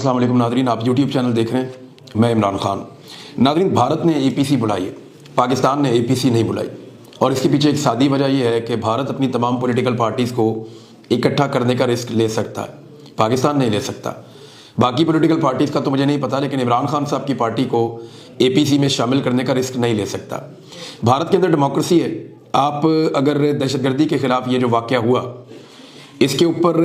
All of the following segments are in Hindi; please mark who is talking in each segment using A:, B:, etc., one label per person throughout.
A: अस्सलाम वालेकुम नादरीन, आप यूट्यूब चैनल देख रहे हैं। मैं इमरान खान। नादरीन, भारत ने एपीसी बुलाई है, पाकिस्तान ने एपीसी नहीं बुलाई। और इसके पीछे एक सादी वजह यह है कि भारत अपनी तमाम पॉलिटिकल पार्टीज़ को इकट्ठा करने का रिस्क ले सकता है, पाकिस्तान नहीं ले सकता। बाकी पॉलिटिकल पार्टीज़ का तो मुझे नहीं पता, लेकिन इमरान खान साहब की पार्टी को एपीसी में शामिल करने का रिस्क नहीं ले सकता। भारत के अंदर डेमोक्रेसी है। आप अगर दहशतगर्दी के खिलाफ ये जो वाक़या हुआ, इसके ऊपर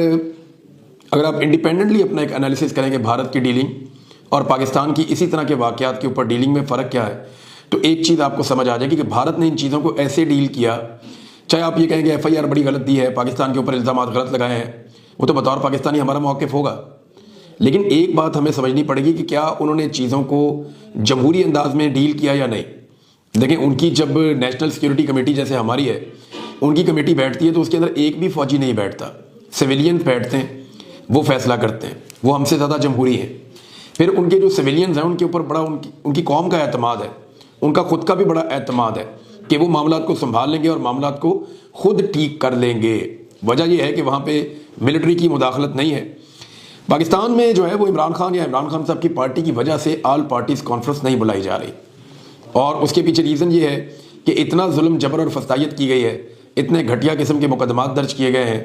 A: अगर आप इंडिपेंडेंटली अपना एक एनालिसिस करेंगे भारत की डीलिंग और पाकिस्तान की इसी तरह के वाक़यात के ऊपर डीलिंग में फ़र्क क्या है, तो एक चीज़ आपको समझ आ जाएगी कि भारत ने इन चीज़ों को ऐसे डील किया। चाहे आप ये कहेंगे एफआईआर बड़ी गलत दी है, पाकिस्तान के ऊपर इल्ज़ाम गलत लगाए हैं, वो तो बतौर पाकिस्तानी हमारा मौक़िफ़ होगा। लेकिन एक बात हमें समझनी पड़ेगी कि क्या उन्होंने चीज़ों को जमहूरी अंदाज में डील किया या नहीं। देखिए, उनकी जब नेशनल सिक्योरिटी कमेटी जैसे हमारी है, उनकी कमेटी बैठती है तो उसके अंदर एक भी फौजी नहीं बैठता, सिविलियंस बैठते हैं, वो फैसला करते हैं, वो हमसे ज़्यादा जमहूरी हैं। फिर उनके जो सिविलियंस हैं उनके ऊपर बड़ा उनकी कौम का एतमाद है, उनका खुद का भी बड़ा एतमाद है कि वो मामलात को संभाल लेंगे और मामलात को खुद ठीक कर लेंगे। वजह यह है कि वहाँ पे मिलिट्री की मुदाखलत नहीं है। पाकिस्तान में जो है वो इमरान खान या इमरान खान साहब की पार्टी की वजह से ऑल पार्टीज कॉन्फ्रेंस नहीं बुलाई जा रही, और उसके पीछे रीज़न ये है कि इतना जुल्म जबर और फसायत की गई है, इतने घटिया किस्म के मुकदमात दर्ज किए गए हैं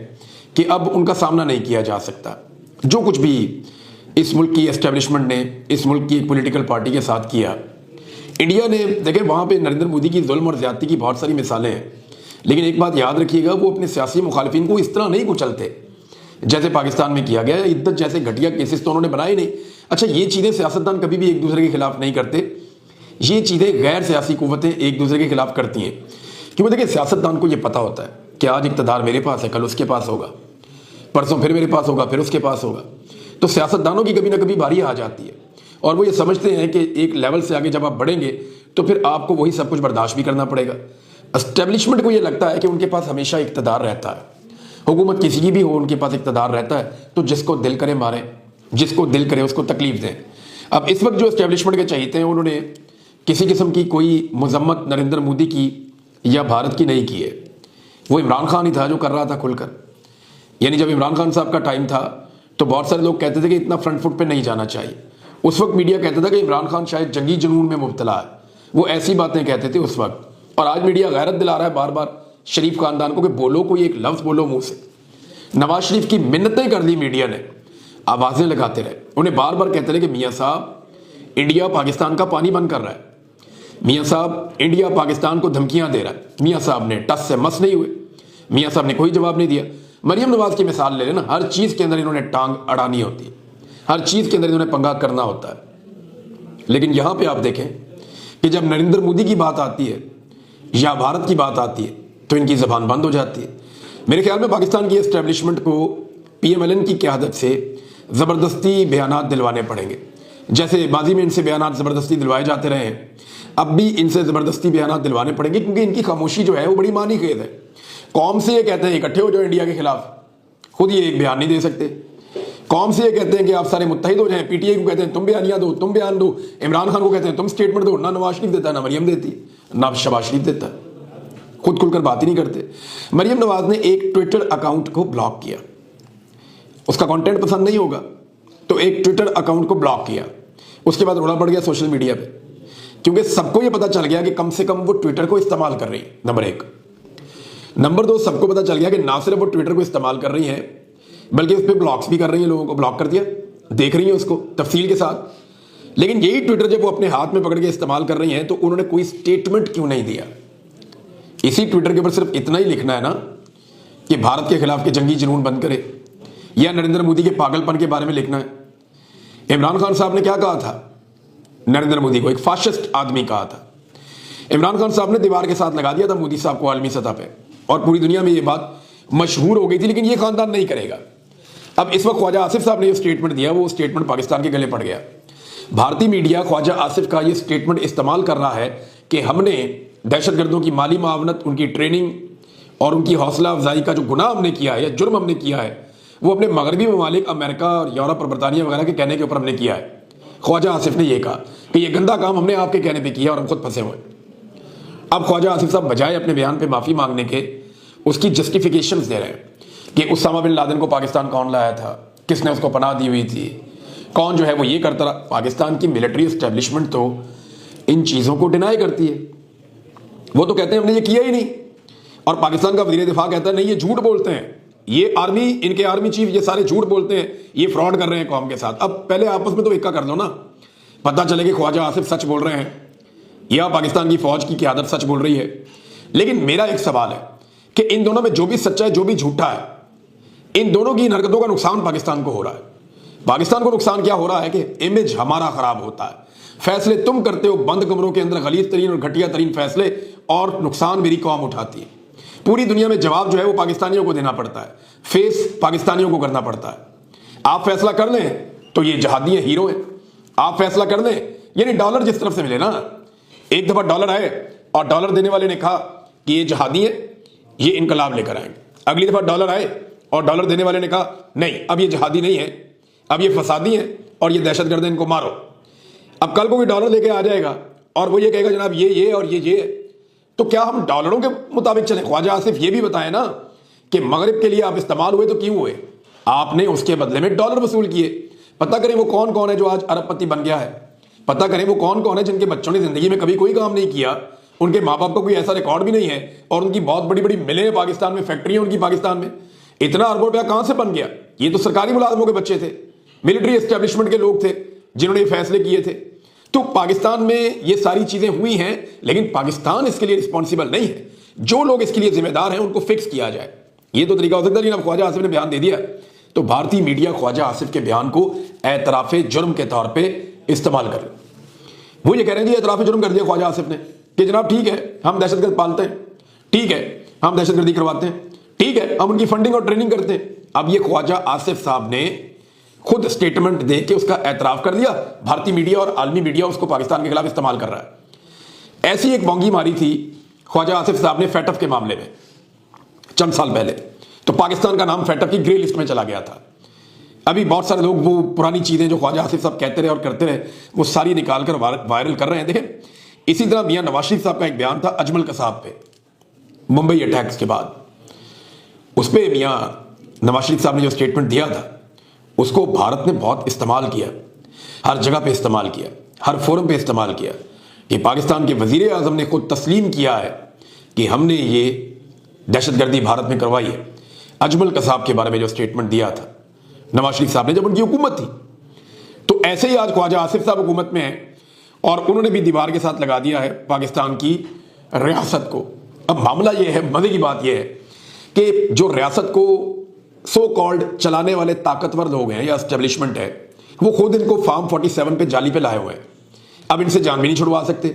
A: कि अब उनका सामना नहीं किया जा सकता। जो कुछ भी इस मुल्क की एस्टेब्लिशमेंट ने इस मुल्क की एक पॉलिटिकल पार्टी के साथ किया, इंडिया ने देखे वहाँ पे नरेंद्र मोदी की जुल्म और ज़्यादती की बहुत सारी मिसालें हैं। लेकिन एक बात याद रखिएगा, वो अपने सियासी मुखालिफिन को इस तरह नहीं कुचलते जैसे पाकिस्तान में किया गया। इद्दत जैसे घटिया केसेस तो उन्होंने बनाए नहीं। अच्छा, ये चीज़ें सियासतदान कभी भी एक दूसरे के खिलाफ नहीं करते, ये चीज़ें गैर सियासी कुव्वतें एक दूसरे के खिलाफ करती हैं। क्योंकि देखिए, सियासतदान को ये पता होता है कि आज इक़्तिदार मेरे पास है, कल उसके पास होगा, परसों फिर मेरे पास होगा, फिर उसके पास होगा। तो सियासतदानों की कभी ना कभी बारी आ जाती है और वो ये समझते हैं कि एक लेवल से आगे जब आप बढ़ेंगे तो फिर आपको वही सब कुछ बर्दाश्त भी करना पड़ेगा। एस्टेब्लिशमेंट को ये लगता है कि उनके पास हमेशा इक़्तिदार रहता है, हुकूमत किसी की भी हो उनके पास इक़्तिदार रहता है, तो जिसको दिल करे मारें, जिसको दिल करे उसको तकलीफ दें। अब इस वक्त जो एस्टेब्लिशमेंट के चाहते हैं, उन्होंने किसी किस्म की कोई मजम्मत नरेंद्र मोदी की या भारत की नहीं की है। वो इमरान खान ही था जो कर रहा था खुलकर। यानी जब इमरान खान साहब का टाइम था तो बहुत सारे लोग कहते थे कि इतना फ्रंट फुट पे नहीं जाना चाहिए। उस वक्त मीडिया कहता था कि इमरान खान शायद जंगी जुनून में मुब्तला है, वो ऐसी बातें कहते थे उस वक्त। और आज मीडिया गैरत दिला रहा है बार बार शरीफ खानदान को कि बोलो, कोई एक लफ्ज़ बोलो मुंह से। नवाज शरीफ की मिन्नतें कर दी मीडिया ने, आवाज़ें लगाते रहे, उन्हें बार बार कहते रहे कि मियाँ साहब, इंडिया पाकिस्तान का पानी बंद कर रहा है, मियाँ साहब इंडिया पाकिस्तान को धमकियाँ दे रहा है। मियाँ साहब ने टस से मस नहीं हुए, मियाँ साहब ने कोई जवाब नहीं दिया। मरियम नवाज की मिसाल ले लेना, हर चीज़ के अंदर इन्होंने टांग अड़ानी होती है, हर चीज़ के अंदर इन्होंने पंगा करना होता है। लेकिन यहाँ पे आप देखें कि जब नरेंद्र मोदी की बात आती है या भारत की बात आती है तो इनकी ज़बान बंद हो जाती है। मेरे ख्याल में पाकिस्तान की एस्टेब्लिशमेंट को पीएमएलएन की क़यादत से ज़बरदस्ती बयानात दिलवाने पड़ेंगे। जैसे माजी में इनसे बयानात ज़बरदस्ती दिलवाए जाते रहे हैं, अब भी इनसे ज़बरदस्ती बयानात दिलवाने पड़ेंगे, क्योंकि इनकी खामोशी जो है वो बड़ी मानी खेद है। कौम से ये कहते हैं इकट्ठे हो जाओ इंडिया के खिलाफ, खुद ये एक बयान नहीं दे सकते। कौम से ये कहते हैं कि आप सारे मुत्तहिद हो जाएं, पीटीआई को कहते हैं तुम बयानिया दो, तुम बयान दो, इमरान खान को कहते हैं तुम स्टेटमेंट दो। ना नवाज शरीफ देता है, ना मरियम देती, ना शहबाज शरीफ देता, खुद खुलकर बात ही नहीं करते। मरियम नवाज ने एक ट्विटर अकाउंट को ब्लॉक किया, उसका कंटेंट पसंद नहीं होगा तो एक ट्विटर अकाउंट को ब्लॉक किया। उसके बाद रोड़ा पड़ गया सोशल मीडिया पे, क्योंकि सबको ये पता चल गया कि कम से कम वो ट्विटर को इस्तेमाल कर रही है, नंबर एक। नंबर दो, सबको पता चल गया कि ना सिर्फ वो ट्विटर को इस्तेमाल कर रही हैं बल्कि उस पर ब्लॉक्स भी कर रही हैं, लोगों को ब्लॉक कर दिया, देख रही हैं उसको तफसील के साथ। लेकिन यही ट्विटर जब वो अपने हाथ में पकड़ के इस्तेमाल कर रही हैं तो उन्होंने कोई स्टेटमेंट क्यों नहीं दिया? इसी ट्विटर के ऊपर सिर्फ इतना ही लिखना है ना कि भारत के खिलाफ के जंगी जुनून बंद करे, या नरेंद्र मोदी के पागलपन के बारे में लिखना है। इमरान खान साहब ने क्या कहा था? नरेंद्र मोदी को एक फाशिस्ट आदमी कहा था। इमरान खान साहब ने दीवार के साथ लगा दिया था मोदी साहब को आलमी सतह पे, और पूरी दुनिया में ये बात मशहूर हो गई थी। लेकिन ये खानदान नहीं करेगा। अब इस वक्त ख्वाजा आसिफ साहब ने ये स्टेटमेंट दिया, वो स्टेटमेंट पाकिस्तान के गले पड़ गया। भारतीय मीडिया ख्वाजा आसिफ का ये स्टेटमेंट इस्तेमाल कर रहा है कि हमने दहशतगर्दों की माली मावनत, उनकी ट्रेनिंग और उनकी हौसला अफजाई का जो गुनाह हमने किया है या जुर्म हमने किया है, वो अपने मगरबी ममालिक अमेरिका और यूरोप और बरतानिया वगैरह के कहने के ऊपर हमने किया है। ख्वाजा आसिफ ने यह कहा कि यह गंदा काम हमने आपके कहने पे किया और हम खुद फंसे हुए। अब ख्वाजा आसिफ साहब बजाय अपने बयान पे माफ़ी मांगने के उसकी जस्टिफिकेशंस दे रहे हैं कि उसामा बिन लादेन को पाकिस्तान कौन लाया था, किसने उसको पनाह दी हुई थी, कौन जो है वो ये करता रहा। पाकिस्तान की मिलिट्री एस्टेब्लिशमेंट तो इन चीज़ों को डिनाई करती है। वो तो कहते हैं हमने ये किया ही नहीं, और पाकिस्तान का वज़ीर दिफा कहता है नहीं ये झूठ बोलते हैं, ये आर्मी, इनके आर्मी चीफ ये सारे झूठ बोलते हैं, ये फ्रॉड कर रहे हैं कौम के साथ। अब पहले आपस में तो इक्का कर लो ना, पता चले कि ख्वाजा आसिफ सच बोल रहे हैं या पाकिस्तान की फौज की क़यादत सच बोल रही है। लेकिन मेरा एक सवाल है कि इन दोनों में जो भी सच्चा है जो भी झूठा है, इन दोनों की इन हरकतों का नुकसान पाकिस्तान को हो रहा है। पाकिस्तान को नुकसान क्या हो रहा है कि इमेज हमारा खराब होता है, फैसले तुम करते हो बंद कमरों के अंदर गलीज तरीन और घटिया तरीन फैसले, और नुकसान मेरी कौम उठाती है। पूरी दुनिया में जवाब जो है वो पाकिस्तानियों को देना पड़ता है, फेस पाकिस्तानियों को करना पड़ता है। आप फैसला कर लें तो ये जहादी हैं, हीरो हैं। आप फैसला कर लें, यानी डॉलर जिस तरफ से मिले ना, एक दफा डॉलर आए और डॉलर देने वाले ने कहा कि ये जहादी है, ये इनकलाब लेकर आएंगे। अगली दफा डॉलर आए और डॉलर देने वाले ने कहा नहीं अब ये जहादी नहीं है, अब ये फसादी है और ये दहशतगर्द है, इनको मारो। अब कल को कोई डॉलर लेके आ जाएगा और वो ये कहेगा जनाब ये और ये, तो क्या हम डॉलरों के मुताबिक चले? ख्वाजा आसिफ ये भी बताए ना कि मगरिब के लिए आप इस्तेमाल हुए तो क्यों हुए? आपने उसके बदले में डॉलर वसूल किए। पता करें वो कौन कौन है जो आज अरबपति बन गया है, पता करें वो कौन कौन है जिनके बच्चों ने जिंदगी में कभी कोई काम नहीं किया, उनके माँ बाप का कोई ऐसा रिकॉर्ड भी नहीं है, और उनकी बहुत बड़ी बड़ी मिलें हैं पाकिस्तान में, फैक्ट्रियां उनकी पाकिस्तान में। इतना अरबों रुपया कहां से बन गया? ये तो सरकारी मुलाजमों के बच्चे थे, मिलिट्री एस्टेब्लिशमेंट के लोग थे जिन्होंने ये फैसले किए थे। तो पाकिस्तान में ये सारी चीजें हुई हैं, लेकिन पाकिस्तान इसके लिए रिस्पॉन्सिबल नहीं है। जो लोग इसके लिए जिम्मेदार हैं उनको फिक्स किया जाए, ये तो तरीका हो सकता है। लेकिन अब ख्वाजा आसिफ ने बयान दे दिया तो भारतीय मीडिया ख्वाजा आसिफ के बयान को एतराफे जुर्म के तौर पर इस्तेमाल कर रहे। वो ये कह रहे हैं जी एतराफे जुर्म कर दिया ख्वाजा आसिफ ने कि जनाब ठीक है हम दहशतगर्द पालते हैं, ठीक है हम दहशतगर्दी करवाते हैं, ठीक है हम उनकी फंडिंग और ट्रेनिंग करते हैं। अब ये ख्वाजा आसिफ साहब ने खुद स्टेटमेंट दे के उसका एतराफ कर दिया, भारतीय मीडिया और आलमी मीडिया उसको पाकिस्तान के खिलाफ इस्तेमाल कर रहा है। ऐसी एक बोंगी मारी थी ख्वाजा आसिफ साहब ने फैटफ के मामले में चंद साल पहले, तो पाकिस्तान का नाम फैटफ की ग्रे लिस्ट में चला गया था। अभी बहुत सारे लोग वो पुरानी चीजें जो ख्वाजा आसिफ साहब कहते रहे और करते रहे वो सारी निकाल कर वायरल कर रहे हैं। देखें, इसी तरह मियां नवाज शरीफ साहब का एक बयान था अजमल कसाब पे, मुंबई अटैक्स के बाद। उस पर मियां नवाज शरीफ साहब ने जो स्टेटमेंट दिया था उसको भारत ने बहुत इस्तेमाल किया, हर जगह पे इस्तेमाल किया, हर फोरम पे इस्तेमाल किया कि पाकिस्तान के वजीर आजम ने खुद तस्लीम किया है कि हमने ये दहशतगर्दी भारत में करवाई है। अजमल कसाब के बारे में जो स्टेटमेंट दिया था नवाज शरीफ साहब ने जब उनकी हुकूमत थी, तो ऐसे ही आज ख्वाजा आसिफ साहब हुकूमत में है और उन्होंने भी दीवार के साथ लगा दिया है पाकिस्तान की रियासत को। अब मामला ये है, मजे की बात यह है कि जो रियासत को सो कॉल्ड चलाने वाले ताकतवर लोग हैं या एस्टेब्लिशमेंट है, वो खुद इनको फार्म 47 पे जाली पे लाए हुए हैं। अब इनसे जान भी नहीं छुड़वा सकते,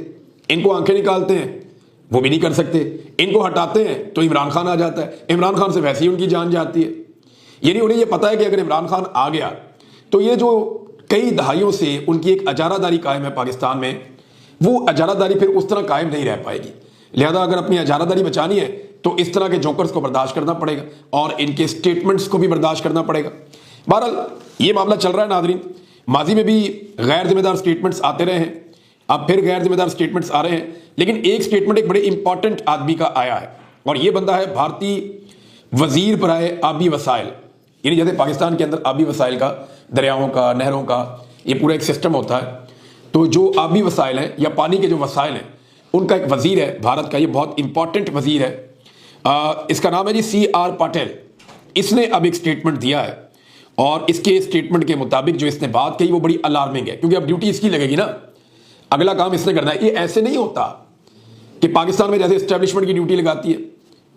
A: इनको आंखें निकालते हैं वो भी नहीं कर सकते, इनको हटाते हैं तो इमरान खान आ जाता है, इमरान खान से वैसे ही उनकी जान जाती है। यानी उन्हें ये पता है कि अगर इमरान खान आ गया तो ये जो कई दहाइयों से उनकी एक अजारादारी कायम है पाकिस्तान में, वो अजारादारी फिर उस तरह कायम नहीं रह पाएगी। लिहाजा अगर अपनी अजारादारी बचानी है तो इस तरह के जोकर्स को बर्दाश्त करना पड़ेगा और इनके स्टेटमेंट्स को भी बर्दाश्त करना पड़ेगा। बहरहाल ये मामला चल रहा है नाज़रीन, माजी में भी गैर जिम्मेदार स्टेटमेंट्स आते रहे हैं, अब फिर गैर जिम्मेदार स्टेटमेंट्स आ रहे हैं, लेकिन एक स्टेटमेंट एक बड़े इंपॉर्टेंट आदमी का आया है और ये बंदा है भारतीय वजीर बराए आबी वसाइल। यानी जैसे पाकिस्तान के अंदर आबी वसाइल का, दरियाओं का, नहरों का ये पूरा एक सिस्टम होता है, तो जो आबी वसाइल हैं या पानी के जो वसाइल हैं उनका एक वजीर है भारत का, ये बहुत इंपॉर्टेंट वजीर है, इसका नाम है जी CR पाटिल। इसने अब एक स्टेटमेंट दिया है और इसके स्टेटमेंट के मुताबिक जो इसने बात कही वो बड़ी अलार्मिंग है, क्योंकि अब ड्यूटी इसकी लगेगी ना, अगला काम इसने करना है। ये ऐसे नहीं होता कि पाकिस्तान में जैसे एस्टेब्लिशमेंट की ड्यूटी लगाती है,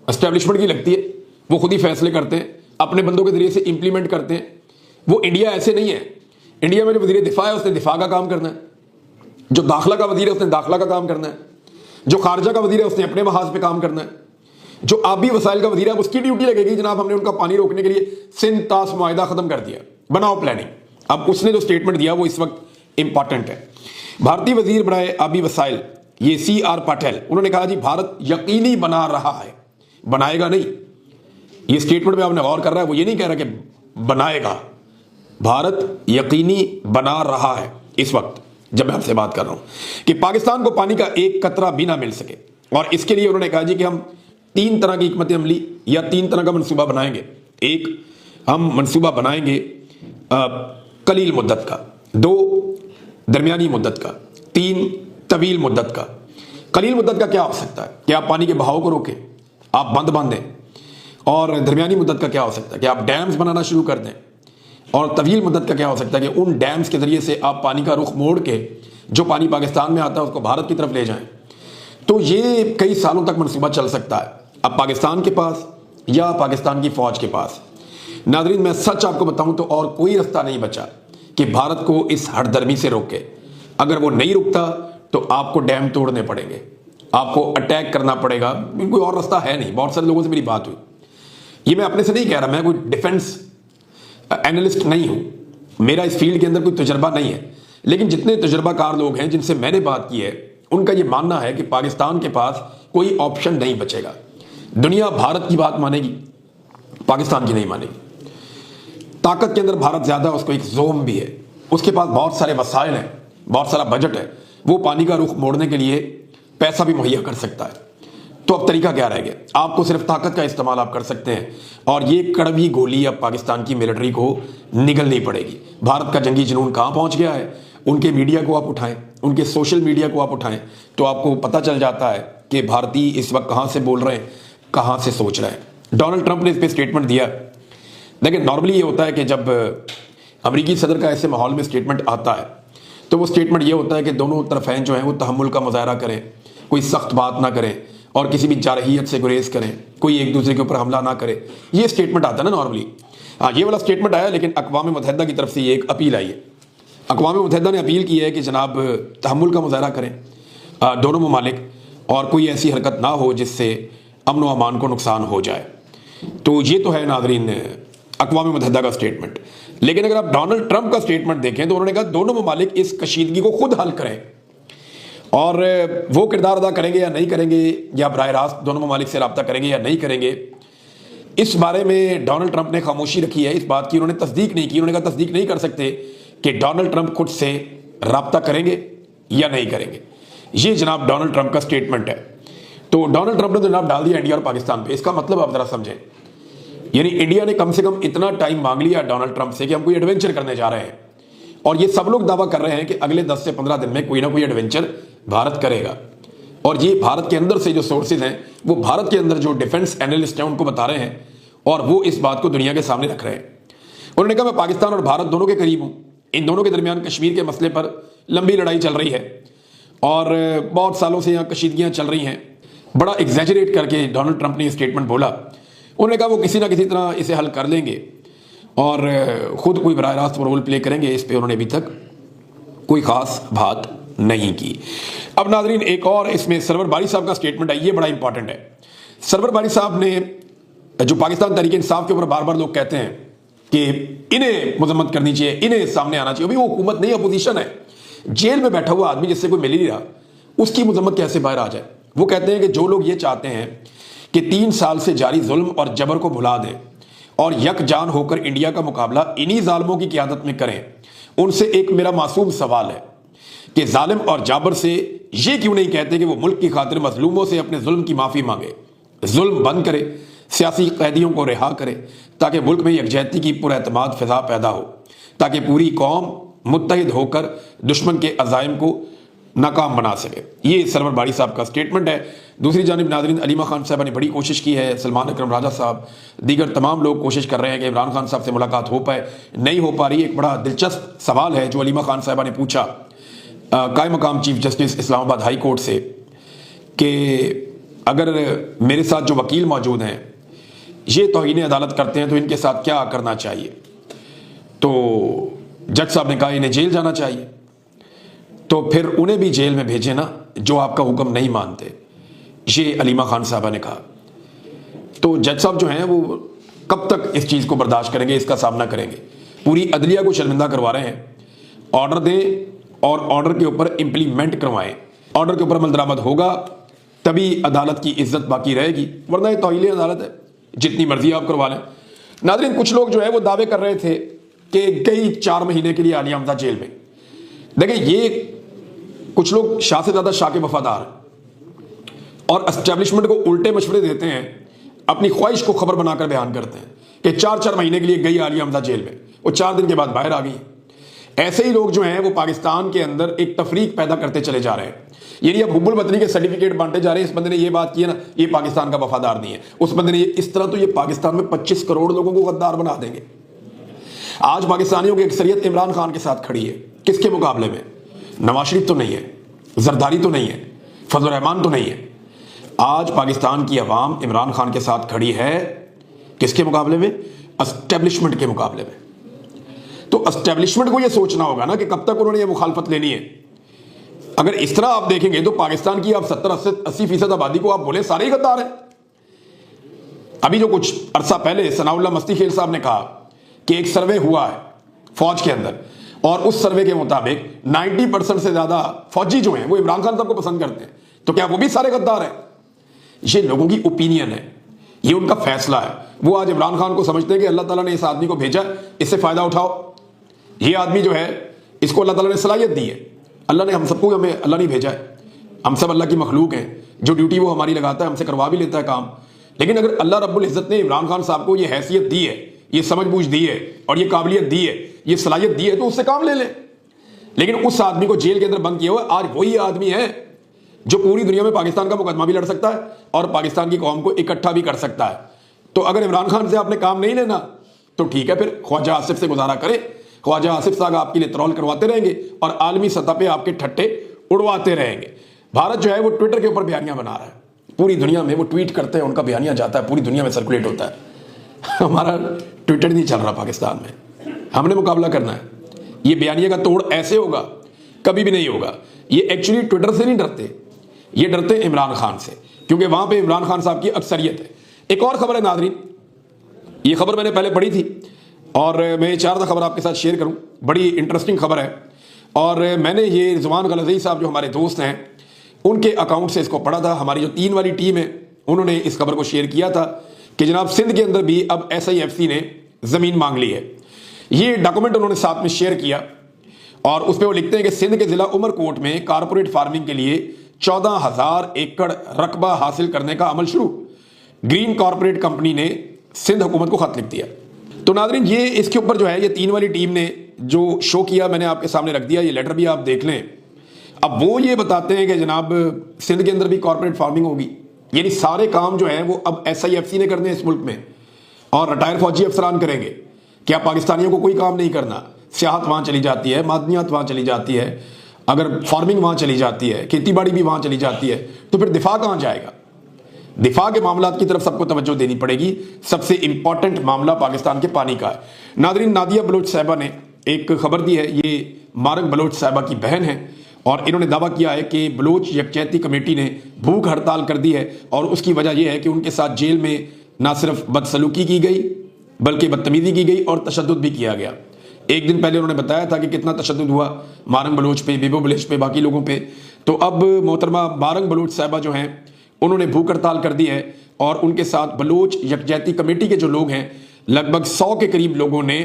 A: एस्टेब्लिशमेंट की लगती है, वो खुद ही फैसले करते हैं, अपने बंदों के जरिए से इंप्लीमेंट करते हैं। वो इंडिया ऐसे नहीं है। इंडिया में जो वजीर दिफा है उसने दिफा का काम करना है, जो दाखिला का वजीर है उसने दाखिला का काम करना है, जो खारजा का वजीर है उसने अपने महाज पे काम करना है, जो आबी वसाइल का वजीर है उसकी ड्यूटी लगेगी जनाब हमने उनका पानी रोकने के लिए सिंध तास मुआहिदा खत्म कर दिया, बनाओ प्लानिंग। अब उसने जो स्टेटमेंट दिया वो इस वक्त इंपॉर्टेंट है। भारतीय वजीर बराए आबी वसाइल ये CR पाटिल, उन्होंने कहा जी भारत यकीनी बना रहा है, बनाएगा नहीं। ये स्टेटमेंट में आपने गौर कर रहा है, वो ये नहीं कह रहा कि बनाएगा, भारत यकीनी बना रहा है इस वक्त जब मैं आपसे बात कर रहा हूं कि पाकिस्तान को पानी का एक कतरा भी ना मिल सके। और इसके लिए उन्होंने कहा जी कि हम 3 तरह की हिकमत अमली या 3 तरह का मनसूबा बनाएंगे। एक, हम मनसूबा बनाएंगे कलील मुद्दत का, 2 दरमियानी मुद्दत का, 3 तवील मुद्दत का। कलील मुद्दत का क्या हो सकता है कि आप पानी के बहाव को रोकें, आप बंद बांधें। और दरमियानी मुद्दत का क्या हो सकता है कि आप डैम्स बनाना शुरू कर दें। और तवील मुद्दत का क्या हो सकता है कि उन डैम्स के जरिए से आप पानी का रुख मोड़ के जो पानी पाकिस्तान में आता है उसको भारत की तरफ ले जाएं। तो ये कई सालों तक मनसूबा चल सकता है, अब पाकिस्तान के पास या पाकिस्तान की फौज के पास। नाज़रीन, मैं सच आपको बताऊं तो और कोई रास्ता नहीं बचा कि भारत को इस हठधर्मी से रोके। अगर वो नहीं रुकता तो आपको डैम तोड़ने पड़ेंगे, आपको अटैक करना पड़ेगा, कोई और रास्ता है नहीं। बहुत सारे लोगों से मेरी बात हुई, ये मैं अपने से नहीं कह रहा, मैं कोई डिफेंस एनालिस्ट नहीं हूं, मेरा इस फील्ड के अंदर कोई तजुर्बा नहीं है, लेकिन जितने तजुर्बाकार लोग हैं जिनसे मैंने बात की है उनका ये मानना है कि पाकिस्तान के पास कोई ऑप्शन नहीं बचेगा। दुनिया भारत की बात मानेगी, पाकिस्तान की नहीं मानेगी। ताकत के अंदर भारत ज्यादा, उसको एक जोम भी है, उसके पास बहुत सारे वसाइल हैं, बहुत सारा बजट है, वो पानी का रुख मोड़ने के लिए पैसा भी मुहैया कर सकता है। तो अब तरीका क्या रह गया? आपको सिर्फ ताकत का इस्तेमाल आप कर सकते हैं, और ये कड़वी गोली अब पाकिस्तान की मिलिट्री को निगलनी पड़ेगी। भारत का जंगी जुनून कहां पहुंच गया है, उनके मीडिया को आप उठाएं, उनके सोशल मीडिया को आप उठाएं, तो आपको पता चल जाता है कि भारतीय इस वक्त कहां से बोल रहे हैं, कहां से सोच रहे हैं। डोनाल्ड ट्रंप ने इस पर स्टेटमेंट दिया। लेकिन नॉर्मली ये होता है कि जब अमेरिकी सदर का ऐसे माहौल में स्टेटमेंट आता है तो वो स्टेटमेंट ये होता है कि दोनों तरफें जो हैं वो तहम्मुल का मुजाहरा करें, कोई सख्त बात ना करें और किसी भी जारहियत से गुरेज करें, कोई एक दूसरे के ऊपर हमला ना करे। ये स्टेटमेंट आता है ना नॉर्मली। हाँ, ये वाला स्टेटमेंट आया, लेकिन अक़वाम मुत्तहिदा की तरफ से ये एक अपील आई है। अक़वाम मुत्तहिदा ने अपील की है कि जनाब तहम्मुल का मुजाहरा करें दोनों ममालिक, और कोई ऐसी हरकत ना हो जिससे अमन व अमान को नुकसान हो जाए। तो ये तो है नाज़रीन अक़वाम मुत्तहिदा का स्टेटमेंट। लेकिन अगर आप डोनाल्ड ट्रंप का स्टेटमेंट देखें तो उन्होंने कहा दोनों ममालिक इस कशीदगी को खुद हल करें, और वो किरदार अदा करेंगे या नहीं करेंगे, या बराह रास्त दोनों ममालिक से रब्ता करेंगे या नहीं करेंगे, इस बारे में डोनाल्ड ट्रंप ने खामोशी रखी है। इस बात की उन्होंने तस्दीक नहीं की। उन्होंने कहा तस्दीक नहीं कर सकते कि डोनाल्ड ट्रंप खुद से रब्ता करेंगे या नहीं करेंगे। ये जनाब डोनाल्ड ट्रंप का स्टेटमेंट है। तो डोनाल्ड ट्रंप ने तो जनाब डाल दिया इंडिया और पाकिस्तान पे। इसका मतलब आप जरा समझें, यानी इंडिया ने कम से कम इतना टाइम मांग लिया डोनाल्ड ट्रंप से कि हम कोई एडवेंचर करने जा रहे हैं, और ये सब लोग दावा कर रहे हैं कि अगले 10 से 15 दिन में कोई ना कोई एडवेंचर भारत करेगा। और ये भारत के अंदर से जो सोर्सेज हैं, वो भारत के अंदर जो डिफेंस एनालिस्ट हैं उनको बता रहे हैं, और वो इस बात को दुनिया के सामने रख रहे हैं। उन्होंने कहा मैं पाकिस्तान और भारत दोनों के करीब हूं, इन दोनों के दरमियान कश्मीर के मसले पर लंबी लड़ाई चल रही है और बहुत सालों से यहाँ कशीदगियाँ चल रही हैं। बड़ा एग्जैजरेट करके डोनाल्ड ट्रंप ने ये स्टेटमेंट बोला। उन्होंने कहा वो किसी ना किसी तरह इसे हल कर लेंगे और खुद कोई बराह रास्त रोल प्ले करेंगे। इस पर उन्होंने अभी तक कोई खास बात नहीं की। अब नाजरीन एक और इसमें सरवर बारी साहब का स्टेटमेंट है, ये बड़ा इंपॉर्टेंट है। सरवर बारी साहब ने जो पाकिस्तान तहरीक इंसाफ के ऊपर बार बार लोग कहते हैं कि इन्हें मजम्मत करनी चाहिए, इन्हें सामने आना चाहिए, अभी वो हुकूमत नहीं अपोजिशन है, जेल में बैठा हुआ आदमी जिससे कोई मिल ही नहीं रहा, उसकी मजम्मत कैसे बाहर आ जाए। वो कहते हैं कि जो लोग ये चाहते हैं कि 3 साल से जारी जुल्म और जबर को भुला दें और यकजान होकर इंडिया का मुकाबला इन्हीं जालिमों की क़ियादत में करें, उनसे एक मेरा मासूम सवाल है कि जालिम और जाबर से ये क्यों नहीं कहते कि वो मुल्क की खातिर मजलूमों से अपने जुल्म की माफ़ी मांगे, जुल्म बंद करे, सियासी कैदियों को रिहा करे, ताकि मुल्क में यकजहती की पुरएतमाद फिजा पैदा हो, ताकि पूरी कौम मुत्तहिद होकर दुश्मन के अज़ाइम को नाकाम बना सके। ये सरवर बारी साहब का स्टेटमेंट है। दूसरी जानिब नाज़रीन अलीमा खान साहब ने बड़ी कोशिश की है, सलमान अकरम राजा साहब, दीगर तमाम लोग कोशिश कर रहे हैं कि इमरान खान साहब से मुलाकात हो पाए, नहीं हो पा रही। एक बड़ा दिलचस्प सवाल है जो अलीमा खान साहबा ने पूछा कायम मकाम chief justice Islamabad high court से कि अगर मेरे साथ जो वकील मौजूद हैं ये तौहीन अदालत करते हैं तो इनके साथ क्या करना चाहिए। तो जज साहब ने कहा इन्हें जेल जाना चाहिए। तो फिर उन्हें भी जेल में भेजे ना जो आपका हुक्म नहीं मानते, ये अलीमा खान साहबा ने कहा। तो जज साहब जो हैं वो कब तक इस चीज़ को बर्दाश्त करेंगे, इसका सामना करेंगे। पूरी अदलिया को शर्मिंदा करवा रहे हैं। ऑर्डर दें और ऑर्डर के ऊपर इंप्लीमेंट करवाएं। ऑर्डर के ऊपर अमल दरामद होगा तभी अदालत की इज्जत बाकी रहेगी, वरना ये तौहीन अदालत है, जितनी मर्जी आप करवा लें। नाज़रीन कुछ लोग जो है वो दावे कर रहे थे कि गई 4 महीने के लिए आलिया हमजा जेल में। देखिए ये कुछ लोग शाह से ज़्यादा शाह के वफादार और एस्टेब्लिशमेंट को उल्टे मशवरे देते हैं, अपनी ख्वाहिश को खबर बनाकर बयान करते हैं कि 4-4 महीने के लिए गई आलिया हमजा जेल में, वो 4 दिन के बाद बाहर आ गई। ऐसे ही लोग जो हैं वो पाकिस्तान के अंदर एक तफरीक पैदा करते चले जा रहे हैं। यानी अब हुब्बुल वतनी के सर्टिफिकेट बांटे जा रहे हैं, इस बंदे ने ये बात की है ना, ये पाकिस्तान का वफादार नहीं है, उस बंदे ने इस तरह, तो ये पाकिस्तान में 25 करोड़ लोगों को गद्दार बना देंगे। आज पाकिस्तानियों की अक्सरियत इमरान खान के साथ खड़ी है। किसके मुकाबले में? नवाज शरीफ तो नहीं है, जरदारी तो नहीं है, फजल रहमान तो नहीं है। आज पाकिस्तान की अवाम इमरान खान के साथ खड़ी है। किसके मुकाबले में? एस्टेब्लिशमेंट के मुकाबले में। तो एस्टेब्लिशमेंट को यह सोचना होगा ना कि कब तक उन्होंने ये मुखालफत लेनी है। अगर इस तरह आप देखेंगे तो पाकिस्तान की आप 70-80% आबादी को आप बोले सारे ही गद्दार हैं। अभी जो कुछ अरसा पहले सनाउल्लाह मस्ती खेल साहब ने कहा कि एक सर्वे हुआ है फौज के अंदर, और उस सर्वे के मुताबिक 90% से ज्यादा फौजी जो हैं वो इमरान खान साहब को पसंद करते हैं। तो क्या वो भी सारे गद्दार हैं? ये लोगों की ओपिनियन है, ये उनका फैसला है। वो आज इमरान खान को समझते हैं कि अल्लाह ताला ने इस आदमी को भेजा, इससे फायदा उठाओ। ये आदमी जो है इसको अल्लाह ताला ने सलाहियत दी है। अल्लाह ने हम सबको, हमें अल्लाह नहीं भेजा है, हम सब अल्लाह की मखलूक हैं। जो ड्यूटी वो हमारी लगाता है, हमसे करवा भी लेता है काम। लेकिन अगर अल्लाह रब्बुल इज्जत ने इमरान खान साहब को ये हैसियत दी है, ये समझबूझ दी है और ये काबिलियत दी है, ये सलाहियत दी है, तो उससे काम ले लें। लेकिन उस आदमी को जेल के अंदर बंद किया हुआ आज वही आदमी है जो पूरी दुनिया में पाकिस्तान का मुकदमा भी लड़ सकता है और पाकिस्तान की कौम को इकट्ठा भी कर सकता है। तो अगर इमरान खान से आपने काम नहीं लेना तो ठीक है, फिर ख्वाजा आसिफ से गुजारा करें। ख्वाजा आसिफ साहब आपके लिए ट्रोल करवाते रहेंगे और आलमी सतह पे आपके ठट्टे उड़वाते रहेंगे। भारत जो है वो ट्विटर के ऊपर बयानियां बना रहा है, पूरी दुनिया में वो ट्वीट करते हैं, उनका बयानिया जाता है, पूरी दुनिया में सर्कुलेट होता है। हमारा ट्विटर नहीं चल रहा पाकिस्तान में, हमने मुकाबला करना है। ये बयानिया का तोड़ ऐसे होगा, कभी भी नहीं होगा। ये एक्चुअली ट्विटर से नहीं डरते, ये डरते इमरान खान से, क्योंकि वहां पे इमरान खान साहब की अक्सरियत है। एक और खबर है नाज़रीन, ये खबर मैंने पहले पढ़ी थी और मैं चाह रहा था खबर आपके साथ शेयर करूं। बड़ी इंटरेस्टिंग खबर है और मैंने ये रिजवान गलज़ई साहब जो हमारे दोस्त हैं उनके अकाउंट से इसको पढ़ा था। हमारी जो 3 वाली टीम है उन्होंने इस खबर को शेयर किया था कि जनाब सिंध के अंदर भी अब SIFC ने ज़मीन मांग ली है। ये डॉक्यूमेंट उन्होंने साथ में शेयर किया और उस पर वो लिखते हैं कि सिंध के ज़िला उमरकोट में कारपोरेट फार्मिंग के लिए 14,000 एकड़ रकबा हासिल करने का अमल शुरू। ग्रीन कॉर्पोरेट कंपनी ने सिंध हुकूमत को खत लिख दिया। तो नाज़रीन ये इसके ऊपर जो है ये 3 वाली टीम ने जो शो किया मैंने आपके सामने रख दिया, ये लेटर भी आप देख लें। अब वो ये बताते हैं कि जनाब सिंध के अंदर भी कॉर्पोरेट फार्मिंग होगी, यानी सारे काम जो है वो अब SIFC ने करने इस मुल्क में और रिटायर फौजी अफसरान करेंगे। क्या पाकिस्तानियों को कोई काम नहीं करना? सियाहत वहाँ चली जाती है, मादनियात वहाँ चली जाती है, अगर फार्मिंग वहाँ चली जाती है, खेती बाड़ी भी वहाँ चली जाती है, तो फिर दिफा कहाँ जाएगा? दिफा के मामलात की तरफ सबको तवज्जो देनी पड़ेगी। सबसे इंपॉर्टेंट मामला पाकिस्तान के पानी का है। नादरीन नादिया बलोच साहिबा ने एक खबर दी है, ये मारक बलोच साहिबा की बहन है और इन्होंने दावा किया है कि बलोच यकजहती कमेटी ने भूख हड़ताल कर दी है और उसकी वजह यह है कि उनके साथ जेल में ना सिर्फ बदसलूकी की गई बल्कि बदतमीजी की गई और तशद्दुद भी किया गया। एक दिन पहले उन्होंने बताया था कि कितना तशद्दुद हुआ मारंग बलोच पे, बीबो बलोच पे, बाकी लोगों पे। तो अब मोहतरमा मारंग बलोच साहिबा जो हैं उन्होंने भूख हड़ताल कर दी है और उनके साथ बलोच यकजहती कमेटी के जो लोग हैं लगभग 100 के करीब लोगों ने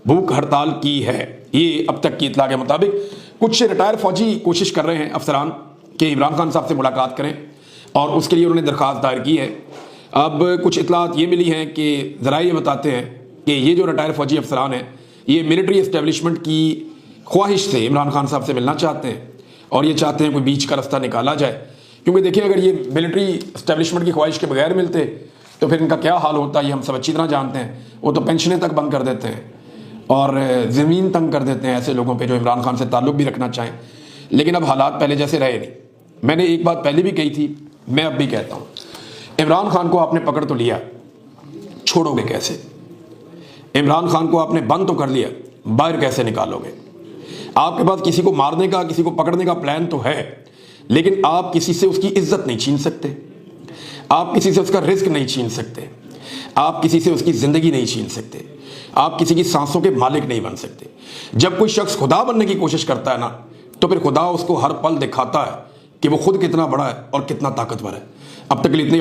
A: भूख हड़ताल की है। ये अब तक की इतला के मुताबिक कुछ रिटायर फौजी कोशिश कर रहे हैं अफसरान कि इमरान खान साहब से मुलाकात करें और उसके लिए उन्होंने दरख्वास्त दायर की है। अब कुछ इतलात ये मिली हैं कि ज़रा ये बताते हैं कि ये जो रिटायर फौजी अफसरान हैं ये मिलिट्री एस्टेब्लिशमेंट की ख्वाहिश से इमरान खान साहब से मिलना चाहते हैं और ये चाहते हैं कोई बीच का रास्ता निकाला जाए। क्योंकि देखिए अगर ये मिलिट्री एस्टेब्लिशमेंट की ख्वाहिश के बगैर मिलते तो फिर इनका क्या हाल होता ये हम सब अच्छी तरह जानते हैं। वो तो पेंशनें तक बंद कर देते हैं और ज़मीन तंग कर देते हैं ऐसे लोगों पे जो इमरान खान से ताल्लुक़ भी रखना चाहें। लेकिन अब हालात पहले जैसे रहे नहीं। मैंने एक बात पहले भी कही थी, मैं अब भी कहता हूँ, इमरान खान को आपने पकड़ तो लिया, छोड़ोगे कैसे? इमरान खान को आपने बंद तो कर लिया, बाहर कैसे निकालोगे? आपके पास किसी को मारने का, किसी को पकड़ने का प्लान तो है, लेकिन आप किसी से उसकी इज्जत नहीं छीन सकते, आप किसी से उसका रिस्क नहीं छीन सकते, आप किसी से उसकी जिंदगी नहीं छीन सकते, आप किसी की सांसों के मालिक नहीं बन सकते। जब कोई शख्स खुदा बनने की कोशिश करता है ना, तो फिर खुदा उसको हर पल दिखाता है कि वो खुद कितना बड़ा है और कितना ताकतवर है। अब तक के लिए इतनी